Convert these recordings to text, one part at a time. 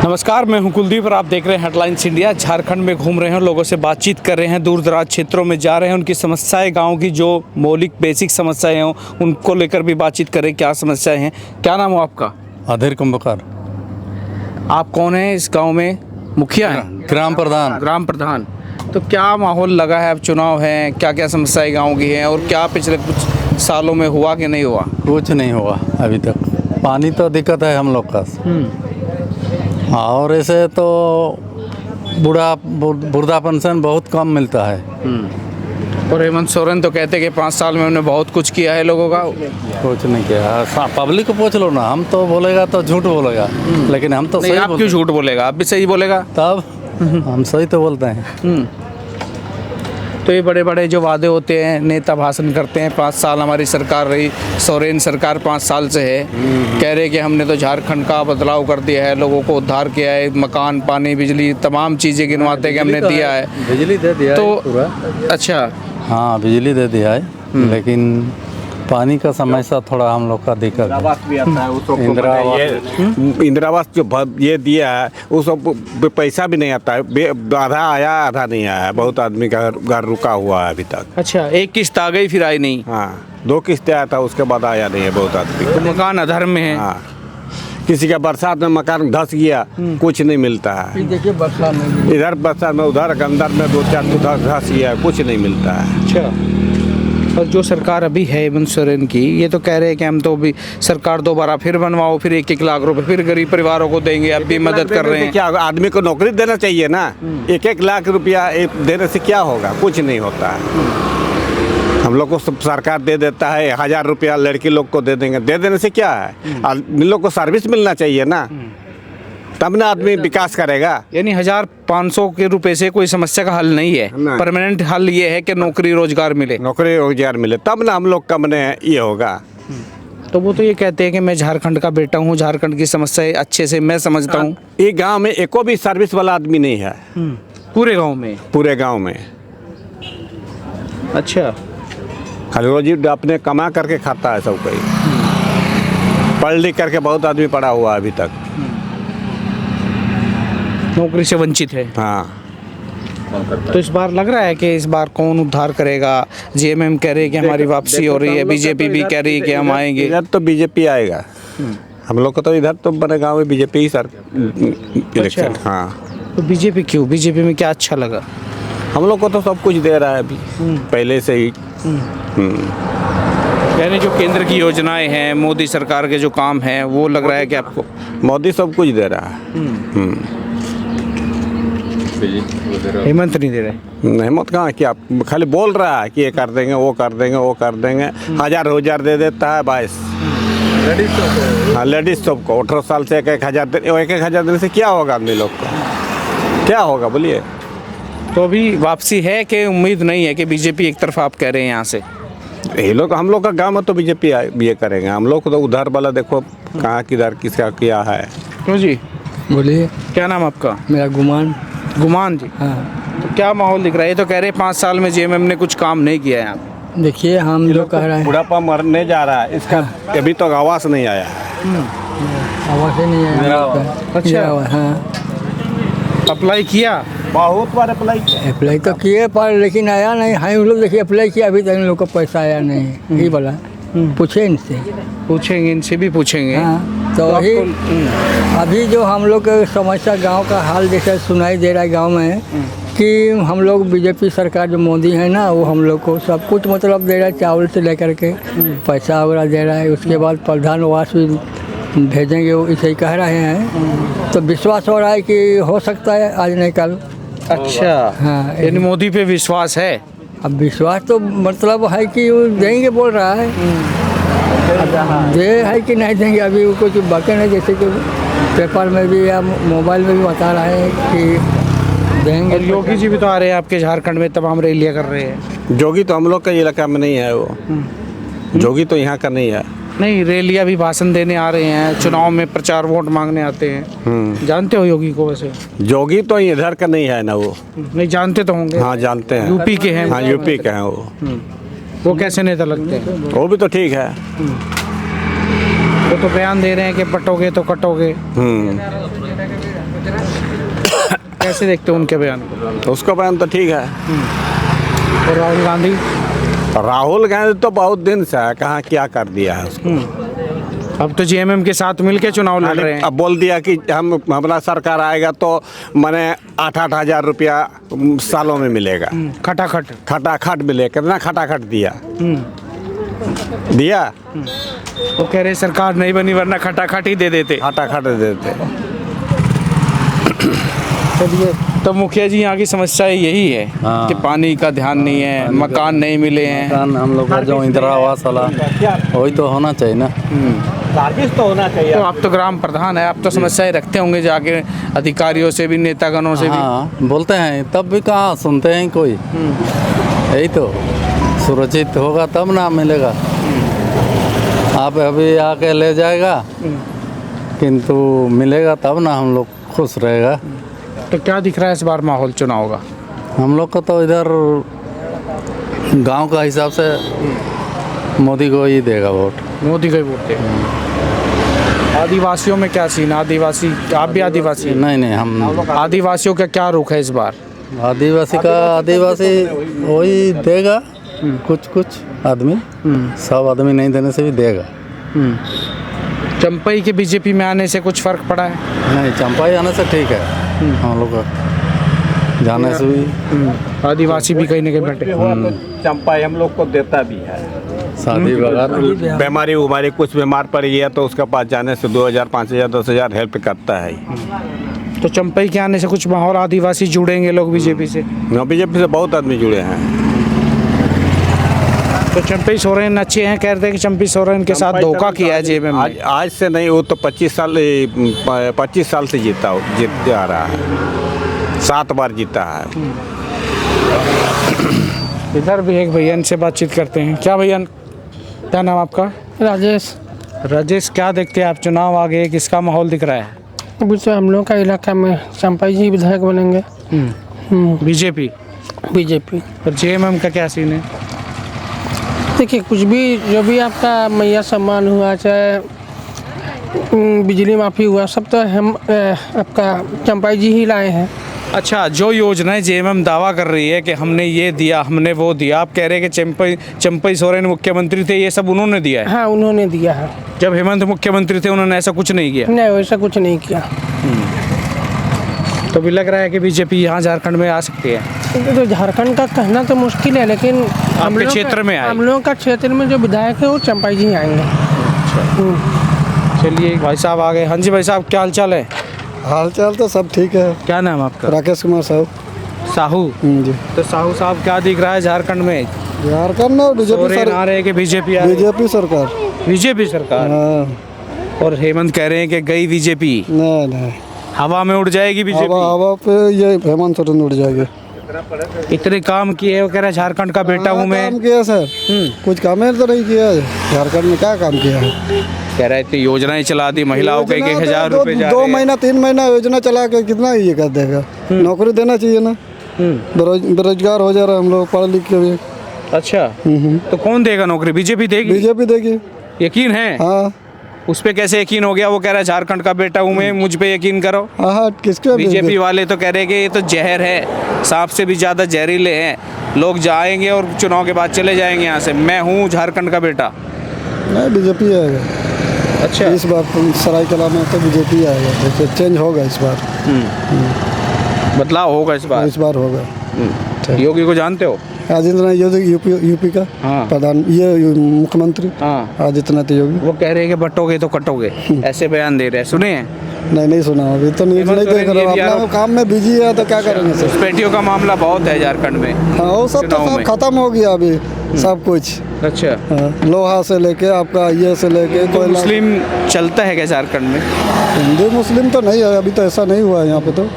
नमस्कार, मैं हूं कुलदीप और आप देख रहे हैं हेडलाइंस इंडिया। झारखंड में घूम रहे हैं, लोगों से बातचीत कर रहे हैं, दूर दराज क्षेत्रों में जा रहे हैं, उनकी समस्याएं, गांव की जो मौलिक बेसिक समस्याएं हैं उनको लेकर भी बातचीत करें। क्या समस्याएं हैं? क्या नाम हो आपका? अधीर कुंभकार। आप कौन हैं इस गाँव में? मुखिया हैं? ग्राम प्रधान। ग्राम प्रधान। तो क्या माहौल लगा है? अब चुनाव है, क्या क्या समस्याएं गाँव की हैं और क्या पिछले कुछ सालों में हुआ कि नहीं हुआ? कुछ नहीं हुआ अभी तक। पानी तो दिक्कत है हम लोग का, और ऐसे तो वृद्धा पेंशन बहुत कम मिलता है। और हेमंत सोरेन तो कहते हैं कि 5 साल में उन्होंने बहुत कुछ किया है लोगों का। कुछ नहीं किया। पब्लिक को पूछ लो ना, हम तो बोलेगा तो झूठ बोलेगा, लेकिन हम तो नहीं, सही आप क्यों झूठ बोलेगा? आप भी सही बोलेगा। तब हम सही तो बोलते हैं। तो ये बड़े बड़े जो वादे होते हैं, नेता भाषण करते हैं, 5 साल हमारी सरकार रही, सोरेन सरकार 5 साल से है, कह रहे कि हमने तो झारखंड का बदलाव कर दिया है, लोगों को उद्धार किया है, मकान, पानी, बिजली, तमाम चीज़ें गिनवाते कि हमने दिया है। बिजली दे दिया तो है पूरा। अच्छा, हाँ, बिजली दे दिया है, लेकिन पानी का समस्या थोड़ा हम लोग का दिक्कत है। इंदिरावास भी आता है, उसको इंदिरावास जो ये दिया है वो सब पैसा भी नहीं आता है। आधा आया आधा नहीं आया है। बहुत आदमी का घर रुका हुआ है अभी तक। अच्छा, एक किस्त आ गई फिर आई नहीं। हाँ, 2 किस्तें आया था, उसके बाद आया नहीं है बहुत आदमी। तो मकान अधर्म में है। हाँ, किसी का बरसात में मकान धंस गया, कुछ नहीं मिलता है। देखिए बरसात में, इधर बरसात में, उधर अंदर में 2-4 तो धंस गया, कुछ नहीं मिलता है। अच्छा, और जो सरकार अभी है हेमंत सोरेन की, ये तो कह रहे हैं कि हम तो भी सरकार दोबारा फिर बनवाओ, फिर 1-1 लाख रुपए फिर गरीब परिवारों को देंगे। अब भी मदद कर रहे हैं। क्या आदमी को नौकरी देना चाहिए ना। 1-1 लाख रुपया देने से क्या होगा? कुछ नहीं होता है। हम लोग को सरकार दे देता है 1000 रुपया, लड़की लोग को दे देंगे। दे देने से क्या है? आदमी लोग को सर्विस मिलना चाहिए ना, तब ना आदमी विकास करेगा। यानी 1500 के रुपए से कोई समस्या का हल नहीं है। नहीं। परमानेंट हल ये है कि नौकरी रोजगार मिले। नौकरी रोजगार मिले तब ना हम लोग का मने ये होगा। तो वो तो ये कहते हैं कि मैं झारखंड का बेटा हूँ, झारखंड की समस्याएं अच्छे से मैं समझता हूँ। ये गांव में एको भी सर्विस वाला आदमी नहीं है। पूरे गांव में? पूरे गांव में। अच्छा, खाली रोजी अपने कमा करके खाता है सब कोई। पढ़ लिख करके बहुत आदमी पढ़ा हुआ है अभी तक। नौकरी से वंचित है। हाँ, तो इस बार लग रहा है कि इस बार कौन उद्धार करेगा? जेएमएम कह रही है कि हमारी वापसी हो रही है, बीजेपी भी कह रही है कि हम आएंगे। इधर तो बीजेपी आएगा। हम लोग को तो इधर तो बने गाँव में बीजेपी ही सर इलेक्शन। हाँ, तो बीजेपी क्यों? बीजेपी में क्या अच्छा लगा? हम लोग को तो सब कुछ दे रहा है अभी पहले से ही। यानी जो केंद्र की योजनाएं हैं, मोदी सरकार के जो काम हैं, वो लग रहा है कि आपको? मोदी सब कुछ दे रहा है। हेमंत नहीं दे रहे। हिम्मत कहाँ कि आप खाली बोल रहा है कि ये कर देंगे, वो कर देंगे, वो कर देंगे। 1000 दे देता है बस। हाँ, लेडीज सबको 18 साल से 1-1 हज़ार देने से क्या होगा आदमी लोग को? क्या होगा बोलिए? तो अभी वापसी है कि उम्मीद नहीं है कि बीजेपी एक तरफ आप कह रहे हैं यहाँ से? ये लोग हम लोग का गांव में तो बीजेपी ये करेंगे। हम लोग को तो उधर वाला देखो कहाँ किधर किसका क्या है। क्यों जी? बोलिए। क्या नाम आपका? मेरा गुमान। गुमान जी। हाँ, तो क्या माहौल दिख रहा है? ये तो कह रहे हैं 5 साल में जेएमएम ने कुछ काम नहीं किया है यहाँ पे। देखिए हम लोग कह रहे हैं बुढ़ापा मरने जा रहा है, इसका अभी तक आवास नहीं आया। आवाज़ ही नहीं है। अच्छा। हाँ, अप्लाई किया? बहुत बार अप्लाई किया। अप्लाई तो किए पर लेकिन आया नहीं है। हम लोग देखिए अप्लाई किया, अभी तक इन लोग को पैसा आया नहीं। यही बोला, पूछे इनसे। पूछेंगे, इनसे भी पूछेंगे। हाँ, तो वही अभी जो हम लोग के समस्या गांव का हाल जैसे सुनाई दे रहा है गांव में कि हम लोग बीजेपी सरकार जो मोदी है ना, वो हम लोग को सब कुछ मतलब दे रहा है, चावल से लेकर के पैसा वगैरह दे रहा है। उसके बाद प्रधान आवास भी भेजेंगे, वो इसे ही कह रहे हैं। तो विश्वास हो रहा है कि हो सकता है आज नहीं कल। अच्छा, हाँ, यानी मोदी पे विश्वास है? अब विश्वास तो मतलब है कि वो देंगे बोल रहा है। दे है कि नहीं देंगे अभी वो कुछ बाकी नहीं। जैसे कि पेपर में भी या मोबाइल में भी बता रहे हैं कि देंगे। और योगी जी भी तो आ रहे हैं आपके झारखंड में, तमाम रैलियाँ कर रहे हैं। जोगी तो हम लोग का इलाका में नहीं है। वो जोगी तो यहाँ का नहीं है। नहीं, रैलियाँ भी भाषण देने आ रहे हैं, चुनाव में प्रचार वोट मांगने आते हैं। जानते हो योगी को? वैसे जोगी तो इधर का नहीं है ना। वो नहीं जानते तो होंगे। हाँ, जानते हैं। यूपी के हैं। हाँ, यूपी के हैं वो कैसे नेता लगते हैं? वो भी तो ठीक है। वो तो बयान दे रहे हैं कि पटोगे तो कटोगे। कैसे देखते हो उनके बयान को? उसका बयान तो ठीक है। और राहुल गांधी? राहुल गांधी तो बहुत दिन से है, कहाँ क्या कर दिया है उसको। अब तो जेएमएम के साथ मिलके चुनाव लड़ रहे हैं। अब बोल दिया कि हमारा सरकार आएगा तो मैंने 8-8 हज़ार रुपया सालों में मिलेगा। खटाखट खटाखट मिले, कितना खटाखट दिया दिया। वो कह रहे सरकार नहीं बनी वरना खटाखट ही दे देते। खटाखट दे देते। चलिए, तो मुखिया जी यहाँ की समस्या यही है कि पानी का ध्यान नहीं है, मकान नहीं मिले हैं। मकान हम लोग का जो इंदिरा आवास वाला वही तो होना चाहिए ना। सर्विस तो होना चाहिए। तो आप तो ग्राम प्रधान है, आप तो समस्याएं रखते होंगे जाके अधिकारियों से भी, नेतागणों से भी। हाँ, बोलते हैं तब भी कहाँ सुनते हैं कोई। यही तो सुरक्षित होगा तब ना मिलेगा। आप अभी आके ले जाएगा किंतु मिलेगा तब ना हम लोग खुश रहेगा। तो क्या दिख रहा है इस बार माहौल चुनाव का? हम लोग को तो इधर गांव का हिसाब से मोदी को ही देगा वोट। मोदी को ही वोट देगा। आदिवासियों में क्या सीन? आदिवासी, आप भी आदिवासी? नहीं हम आदिवासियों का क्या रुख है इस बार? आदिवासी वही देगा। कुछ आदमी, सब आदमी नहीं देने से भी देगा। चंपई के बीजेपी में आने से कुछ फर्क पड़ा है? नहीं, चंपाई आने से ठीक है। हम लोग का जाने से भी आदिवासी भी कहीं ना कहीं बैठे। चंपाई हम लोग को देता भी है। शादी वगैरह बीमारी उमारी कुछ बीमार पड़ गया तो उसके पास जाने से 2000, 5000, 10,000 हेल्प करता है। तो चंपई के आने से कुछ माहौल आदिवासी जुड़ेंगे लोग बीजेपी से? बीजेपी से बहुत आदमी जुड़े हैं। तो चंपई सोरेन अच्छे हैं, कहते हैं कि चंपई सोरेन के साथ धोखा किया है जेएमएम में। आज से नहीं, वो तो 25 साल से जीत आ रहा है। 7 बार जीता है। इधर भी एक भैया, इनसे बातचीत करते हैं। क्या भैया, क्या नाम आपका? राजेश। राजेश, क्या देखते हैं आप? चुनाव आ गए, किसका माहौल दिख रहा है? अभी तो हम लोग का इलाका में चंपाई जी विधायक बनेंगे। बीजेपी? बीजेपी। और जेएमएम का क्या सीन है? देखिए, कुछ भी जो भी आपका मैया सम्मान हुआ, चाहे बिजली माफ़ी हुआ, सब तो हम आपका चंपाई जी ही लाए हैं। अच्छा, जो योजनाएं जेएमएम दावा कर रही है कि हमने ये दिया, हमने वो दिया, आप कह रहे हैं कि चंपई सोरेन मुख्यमंत्री थे, ये सब उन्होंने दिया है? हाँ, उन्होंने दिया है। जब हेमंत मुख्यमंत्री थे उन्होंने ऐसा कुछ नहीं किया? नहीं, वैसा कुछ नहीं किया। तो भी लग रहा है कि बीजेपी यहाँ झारखंड में आ सकती है? तो झारखंड का कहना तो मुश्किल है, लेकिन आपके क्षेत्र में आए? हम लोग का क्षेत्र में जो विधायक है वो चंपाई जी आएंगे। चलिए, भाई साहब आ गए। हाँ जी भाई साहब, क्या हाल चाल है? हाल चाल तो सब ठीक है। क्या नाम आपका? राकेश कुमार साहू। साहू जी। तो साहू साहब, क्या दिख रहा है झारखंड में? झारखंड में सोरेन आ रहे हैं कि बीजेपी आ रही है? बीजेपी सरकार। बीजेपी सरकार? हाँ। और हेमंत कह रहे हैं कि गई बीजेपी, नहीं हवा में उड़ जाएगी बीजेपी। हवा पे ये हेमंत सोरेन उड़ जाएंगे। इतने काम किए, वो कह रहा है झारखंड का बेटा हूँ मैं। काम किया सर? कुछ काम तो नहीं किया झारखंड में। क्या काम किया है? कह रहा है इतनी योजनाएं चला दी, महिलाओं के 1,000 रुपए जा रहे हैं। 2 महीना 3 महीना योजना चला के कितना ये कर देगा? नौकरी देना चाहिए ना। बेरोजगार हो जा रहा है हम लोग, पढ़ लिख के भी। अच्छा, तो कौन देगा नौकरी? बीजेपी देगी? बीजेपी देगी। यकीन है? हाँ। उस पे कैसे यकीन हो गया? वो कह रहा है झारखंड का बेटा हूँ मैं, मुझ पे यकीन करो। हाँ, किसके? बीजेपी वाले तो कह रहे हैं कि ये तो जहर है, सांप से भी ज़्यादा जहरीले हैं। लोग जाएंगे और चुनाव के बाद चले जाएंगे यहाँ से। मैं हूँ झारखंड का बेटा। नहीं, बीजेपी आएगा। अच्छा, इस बार सरायकला में तो बीजेपी आएगा। चेंज होगा इस बार। बदलाव होगा इस बार होगा। योगी को जानते हो? आदित्यनाथ योगी, यूपी का प्रधान, ये मुख्यमंत्री। आदित्यनाथ योगी। वो कह रहे हैं कि बटोगे तो कटोगे, ऐसे बयान दे रहे हैं। सुने हैं? नहीं सुना, अभी तो न्यूज़ नहीं देख रहा हूँ। अपना काम में बिजी है तो क्या करेंगे सर? घुसपैठियों का मामला बहुत है झारखंड में। हाँ, वो सब तो सब खत्म हो गया अभी, सब कुछ। अच्छा, लोहा से लेके आपका ये से लेके तो मुस्लिम चलता है क्या झारखंड में? हिंदू मुस्लिम तो नहीं है, अभी तो ऐसा नहीं हुआ है यहाँ पे। तो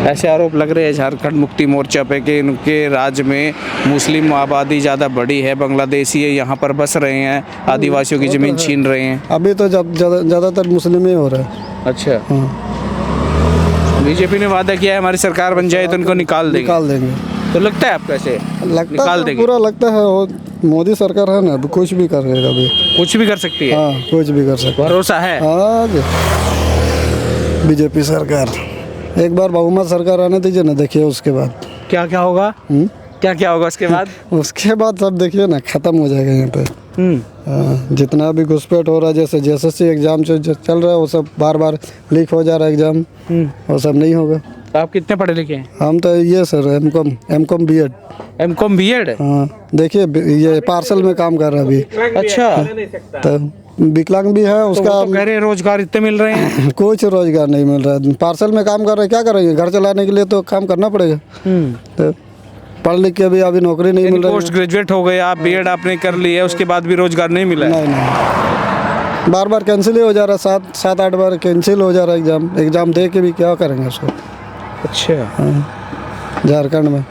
ऐसे आरोप लग रहे हैं झारखंड मुक्ति मोर्चा पे कि इनके राज्य में मुस्लिम आबादी ज़्यादा बड़ी है, बांग्लादेशी यहाँ पर बस रहे हैं, आदिवासियों की ज़मीन छीन रहे हैं। अभी तो ज़्यादातर मुस्लिम ही हो रहा है। अच्छा, बीजेपी ने वादा किया है हमारी सरकार बन जाए तो इनको निकाल देंगे। तो लगता है आपको ऐसे निकाल देंगे? पूरा लगता है। वो मोदी सरकार है ना, कुछ भी करेगा, अभी कुछ भी कर सकती है। हाँ, कुछ भी कर सकती है। भरोसा है? हाँ। बीजेपी सरकार, एक बार बहुमत सरकार आने दीजिए ना, देखिए उसके बाद क्या क्या होगा, क्या क्या होगा उसके बाद? उसके बाद सब देखिए ना, ख़त्म हो जाएगा यहाँ पे। जितना भी घुसपैठ हो रहा है, जैसे JSSC एग्ज़ाम जो चल रहा है वो सब बार बार लीक हो जा रहा है एग्ज़ाम, वो सब नहीं होगा। आप कितने पढ़े लिखे हैं? हम तो ये sir M.Com B.Ed। M.Com B.Ed? हाँ, देखिए ये पार्सल में काम कर रहा है अभी। अच्छा, तो विकलांग भी है तो उसका, वो तो कह रहे हैं रोजगार इतने मिल रहे हैं। कुछ रोजगार नहीं मिल रहा है, पार्सल में काम कर रहे हैं, क्या करेंगे, घर चलाने के लिए तो काम करना पड़ेगा। तो पढ़ लिख के भी अभी नौकरी नहीं मिल रही है। पोस्ट ग्रेजुएट हो गए आप, B.Ed आपने कर ली है, उसके बाद भी रोजगार नहीं मिला है? नहीं, बार बार कैंसिल ही हो जा रहा है, 7-8 बार कैंसिल हो जा रहा है एग्ज़ाम दे के भी क्या करेंगे उसको। अच्छा, झारखंड में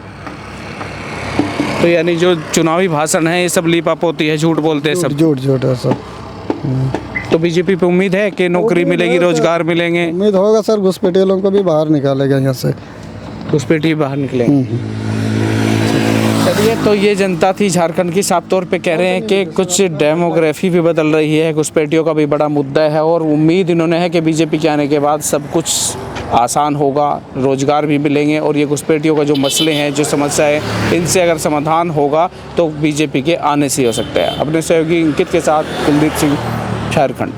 तो यानी जो चुनावी भाषण है ये सब लीपाप होती है, झूठ बोलते हैं सब। झूठ है सब। तो बीजेपी पे उम्मीद है कि नौकरी मिलेगी, रोजगार मिलेंगे? उम्मीद होगा सर, घुसपैठियों को भी बाहर निकालेगा यहाँ से, घुसपैठी बाहर निकलेंगे। चलिए, तो ये जनता थी झारखंड की, साफ तौर पे कह रहे हैं कि कुछ डेमोग्राफी भी बदल रही है, घुसपैठियों का भी बड़ा मुद्दा है और उम्मीद इन्होंने है कि बीजेपी के आने के बाद सब कुछ आसान होगा, रोजगार भी मिलेंगे और ये घुसपैठियों का जो मसले हैं, जो समस्या है, इनसे अगर समाधान होगा तो बीजेपी के आने से हो सकता है। अपने सहयोगी अंकित के साथ कुलदीप सिंह, झारखंड।